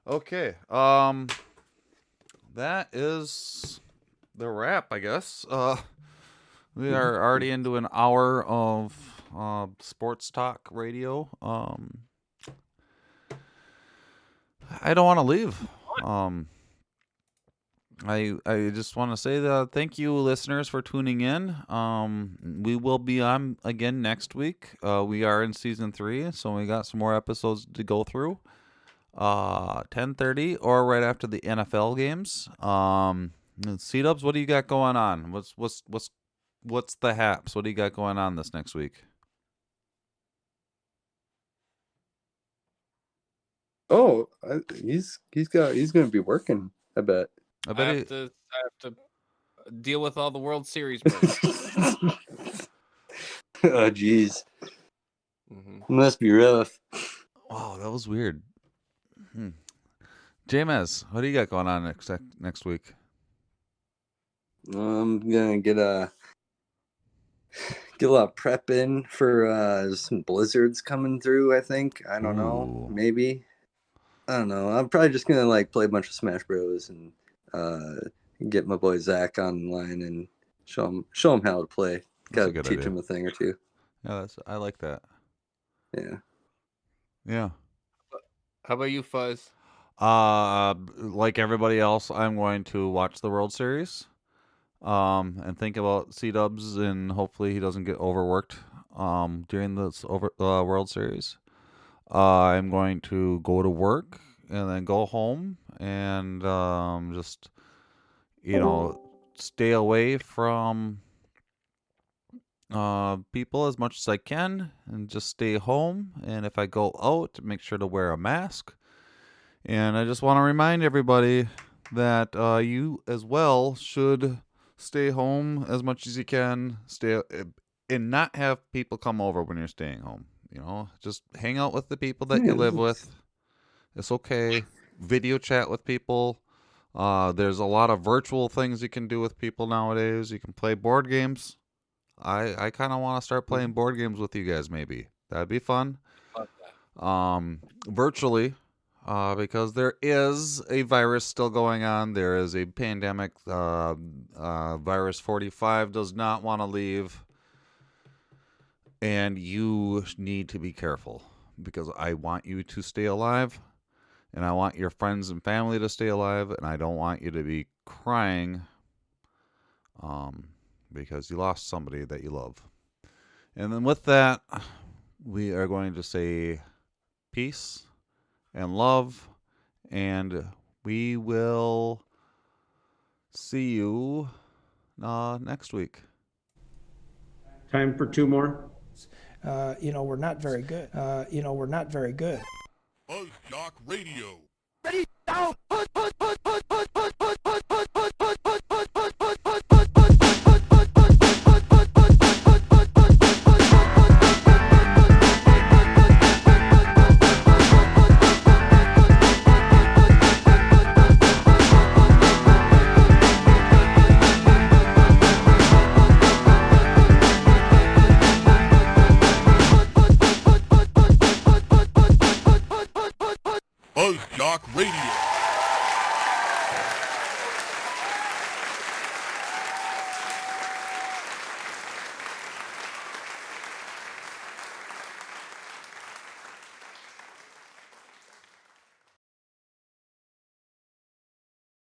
Okay. That is the wrap, I guess. We are already into an hour of sports talk radio. I don't want to leave. I just want to say that thank you, listeners, for tuning in. We will be on again next week. We are in season 3, so we got some more episodes to go through. 10:30 or right after the NFL games. C-Dubs, what do you got going on? What's the haps? What do you got going on this next week? Oh, he's going to be working, I bet. I bet I have to deal with all the World Series breaks. Oh, jeez. Mm-hmm. Must be rough. Wow, that was weird. James, what do you got going on next week? I'm gonna get a lot of prep in for some blizzards coming through. I think. I don't know. Maybe. I don't know. I'm probably just gonna play a bunch of Smash Bros. And get my boy Zach online and show him how to play. Gotta teach him a thing or two. Yeah, I like that. Yeah. Yeah. How about you, Fuzz? Like everybody else, I'm going to watch the World Series. And think about C-Dubs, and hopefully he doesn't get overworked during this World Series. I'm going to go to work and then go home and just stay away from people as much as I can, and just stay home. And if I go out, make sure to wear a mask. And I just want to remind everybody that you as well should stay home as much as you can. Stay and not have people come over when you're staying home. Just hang out with the people that you live with. It's okay. Video chat with people. There's a lot of virtual things you can do with people nowadays. You can play board games. I kind of want to start playing board games with you guys. Maybe that'd be fun. Virtually. Because there is a virus still going on. There is a pandemic. Virus 45 does not want to leave. And you need to be careful, because I want you to stay alive, and I want your friends and family to stay alive, and I don't want you to be crying because you lost somebody that you love. And then with that, we are going to say peace and love, and we will see you next week. Time for 2 more. We're not very good. We're not very good. FuzzJock Radio. Ready, down, FuzzJock Radio.